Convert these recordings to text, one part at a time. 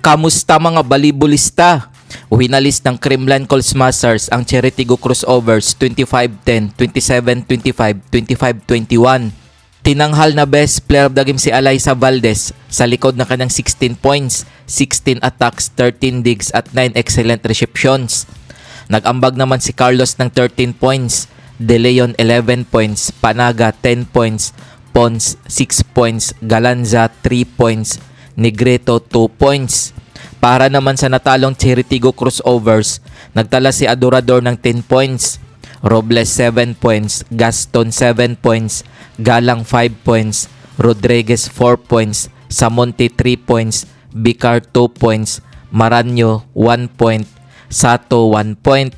Kamusta mga balibulista? Winalis ng Creamline Call Smashers ang Cheritigo Crossovers 25-10, 27-25, 25-21. Tinanghal na best player of the game si Alyssa Valdez sa likod ng kanyang 16 points, 16 attacks, 13 digs at 9 excellent receptions. Nag-ambag naman si Carlos ng 13 points, De Leon 11 points, Panaga 10 points, Pons 6 points, Galanza 3 points, Negreto 2 points. Para naman sa natalong Cheritigo Crossovers, nagtala si Adorador ng 10 points, Robles 7 points, Gaston 7 points, Galang 5 points, Rodriguez 4 points, Samonte 3 points, Bicar 2 points, Maranyo 1 point, Sato 1 point.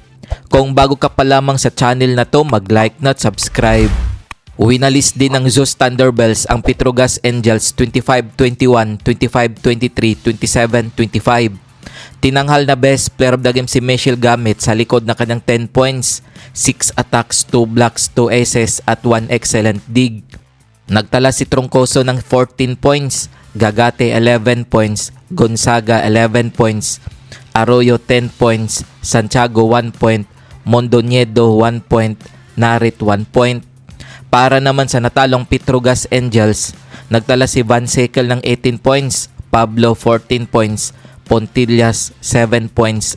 Kung bago ka pa lamang sa channel na to, mag-like na at subscribe. Winalis din ng Zeus Thunderbells ang Petrogas Angels 25-21, 25-23, 27-25. Tinanghal na best player of the game si Michelle Gamit sa likod na kanyang 10 points, 6 attacks, 2 blocks, 2 aces at 1 excellent dig. Nagtala si Troncoso ng 14 points, Gagate 11 points, Gonzaga 11 points, Arroyo 10 points, Santiago 1 point, Mondoñedo 1 point, Narit 1 point. Para naman sa natalong Petrogas Angels, nagtala si Van Sekel ng 18 points, Pablo 14 points, Pontillas 7 points,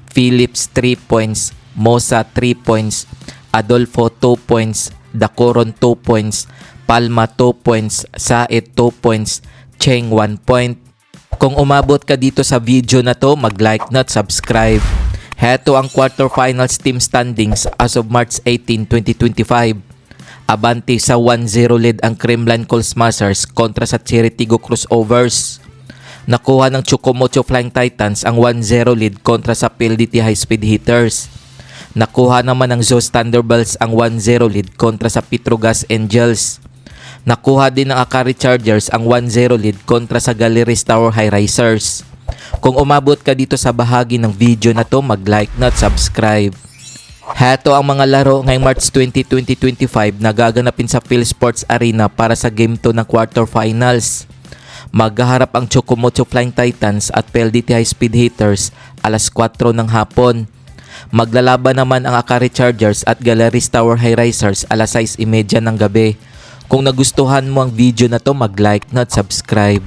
Phillips 3 points, Mosa 3 points, Adolfo 2 points, Dacoron 2 points, Palma 2 points, Said 2 points, Cheng 1 point. Kung umabot ka dito sa video na to, mag-like na at subscribe. Heto ang quarterfinals team standings as of March 18, 2025. Abante sa 1-0 lead ang Creamline Call Smashers kontra sa Cheritigo Crossovers. Nakuha ng Chukomocho Flying Titans ang 1-0 lead kontra sa PLDT High Speed Hitters. Nakuha naman ng Zeus Thunderbells ang 1-0 lead kontra sa Petrogas Angels. Nakuha din ng Akari Chargers ang 1-0 lead kontra sa Galleries Tower High Risers. Kung umabot ka dito sa bahagi ng video na to, mag-like na at subscribe. Heto ang mga laro ngayong March 20, 2025 na gaganapin sa PhilSports Arena para sa Game 2 ng quarterfinals. Maghaharap ang Chukomocho Flying Titans at PLDT High Speed Hitters alas 4 ng hapon. Maglalaban naman ang Akari Chargers at Galleries Tower High Risers alas 6:30 ng gabi. Kung nagustuhan mo ang video na to, mag-like na at subscribe.